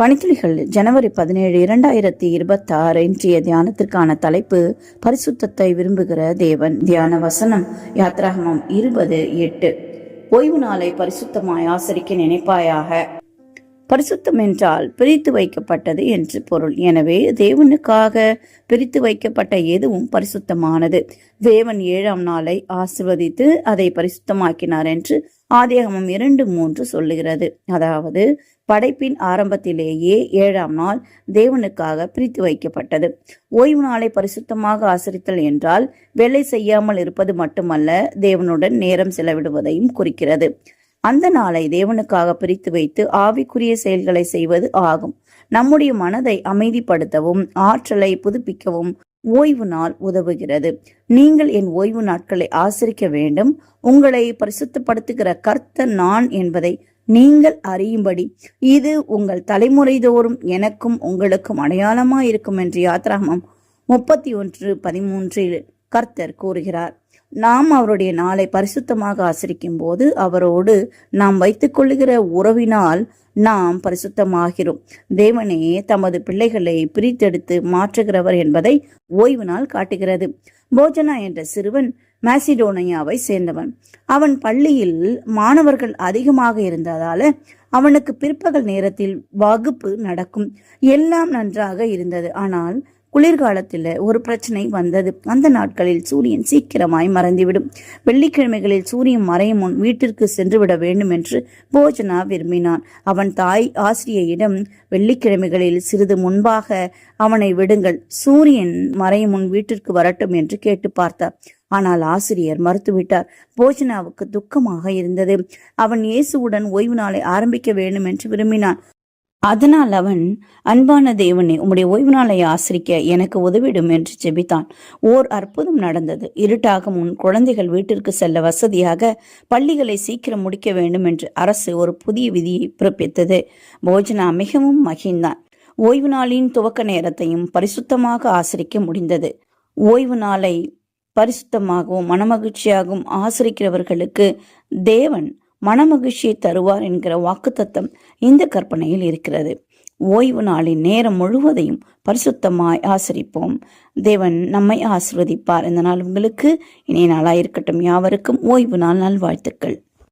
பணித்துளிகள் ஜனவரி 17, 2026 இன்றைய தியானத்திற்கான தலைப்பு பரிசுத்தத்தை விரும்புகிற தேவன். தியான வசனம் யாத்ராகமம் 20:8. ஓய்வு நாளை பரிசுத்தமாய் ஆசரிக்க நினைப்பாயாக. பரிசுத்தம் என்றால் பிரித்து வைக்கப்பட்டது என்று பொருள். எனவே தேவனுக்காக பிரித்து வைக்கப்பட்ட எதுவும் பரிசுத்தமானது. தேவன் 7ஆம் நாளை ஆசீர்வதித்து அதை பரிசுத்தமாக்கினார் என்று ஆதியாகமம் 2:3 சொல்லுகிறது. அதாவது படைப்பின் ஆரம்பத்திலேயே 7ஆம் நாள் தேவனுக்காக பிரித்து வைக்கப்பட்டது. ஓய்வு நாளை பரிசுத்தமாக ஆசரித்தல் என்றால் வேலை செய்யாமல் இருப்பது மட்டுமல்ல, தேவனுடன் நேரம் செலவிடுவதையும் குறிக்கிறது. அந்த நாளை தேவனுக்காக பிரித்து வைத்து ஆவிக்குரிய செயல்களை செய்வது ஆகும். நம்முடைய மனதை அமைதிப்படுத்தவும் ஆற்றலை புதுப்பிக்கவும் ஓய்வு நாள் உதவுகிறது. நீங்கள் என் ஓய்வு நாட்களை ஆசரிக்க வேண்டும், உங்களை பரிசுத்தப்படுத்துகிற கர்த்தர் நான் என்பதை நீங்கள் அறியும்படி இது உங்கள் தலைமுறை தோறும் எனக்கும் உங்களுக்கும் அடையாளமாயிருக்கும் என்று யாத்ராகமம் 31:13 கர்த்தர் கூறுகிறார். நாம் அவருடைய நாளை பரிசுத்தமாக ஆசரிக்கும் போது அவரோடு நாம் வைத்துக் கொள்ளுகிற உறவினால் நாம் பரிசுத்தமாகிறோம். தேவனே தமது பிள்ளைகளை பிரித்தெடுத்து மாற்றுகிறவர் என்பதை ஓய்வு நாள் காட்டுகிறது. போஜனா என்ற சிறுவன் மாசிடோனியாவை சேர்ந்தவன். அவன் பள்ளியில் மாணவர்கள் அதிகமாக இருந்ததால அவனுக்கு பிற்பகல் நேரத்தில் வகுப்பு நடக்கும். எல்லாம் நன்றாக இருந்தது. ஆனால் குளிர்காலத்தில் ஒரு பிரச்சனை வந்தது. அந்த நாட்களில் சூரியன் சீக்கிரமாய் மறைந்துவிடும். வெள்ளிக்கிழமைகளில் சூரியன் மறையும் முன் வீட்டிற்கு சென்றுவிட வேண்டும் என்று போஜனா விரும்பினான். அவன் தாய் ஆசிரியையிடம், வெள்ளிக்கிழமைகளில் சிறிது முன்பாக அவனை விடுங்கள், சூரியன் மறையும் முன் வீட்டிற்கு வரட்டும் என்று கேட்டு பார்த்தார். ஆனால் ஆசிரியர் மறுத்துவிட்டார். போஜனாவுக்கு துக்கமாக இருந்தது. அவன் இயேசுவுடன் ஓய்வு நாளை ஆரம்பிக்க வேண்டும் என்று விரும்பினான். அதனால் அவன், அன்பான தேவனே, உம்முடைய ஓய்வு நாளை ஆசரிக்க எனக்கு உதவிடும் என்று ஜெபித்தான். ஓர் அற்புதம் நடந்தது. இருட்டாக முன் குழந்தைகள் வீட்டிற்கு செல்ல வசதியாக பள்ளிகளை சீக்கிரம் முடிக்க வேண்டும் என்று அரசு ஒரு புதிய விதியை பிறப்பித்தது. போஜனா மிகவும் மகிழ்ந்தான். ஓய்வு நாளின் துவக்க நேரத்தையும் பரிசுத்தமாக ஆசரிக்க முடிந்தது. ஓய்வு நாளை பரிசுத்தமாகவும் மனமகிழ்ச்சியாகவும் ஆசரிக்கிறவர்களுக்கு தேவன் மனமகிழ்ச்சியை தருவார் என்கிற வாக்குத்தத்தம் இந்த கற்பனையில் இருக்கிறது. ஓய்வு நாளின் நேரம் முழுவதையும் பரிசுத்தமாய் ஆசரிப்போம். தேவன் நம்மை ஆசீர்வதிப்பார். இந்த நாள் உங்களுக்கு இனிய நாளாயிருக்கட்டும். யாவருக்கும் ஓய்வு நாள் நல்வாழ்த்துக்கள்.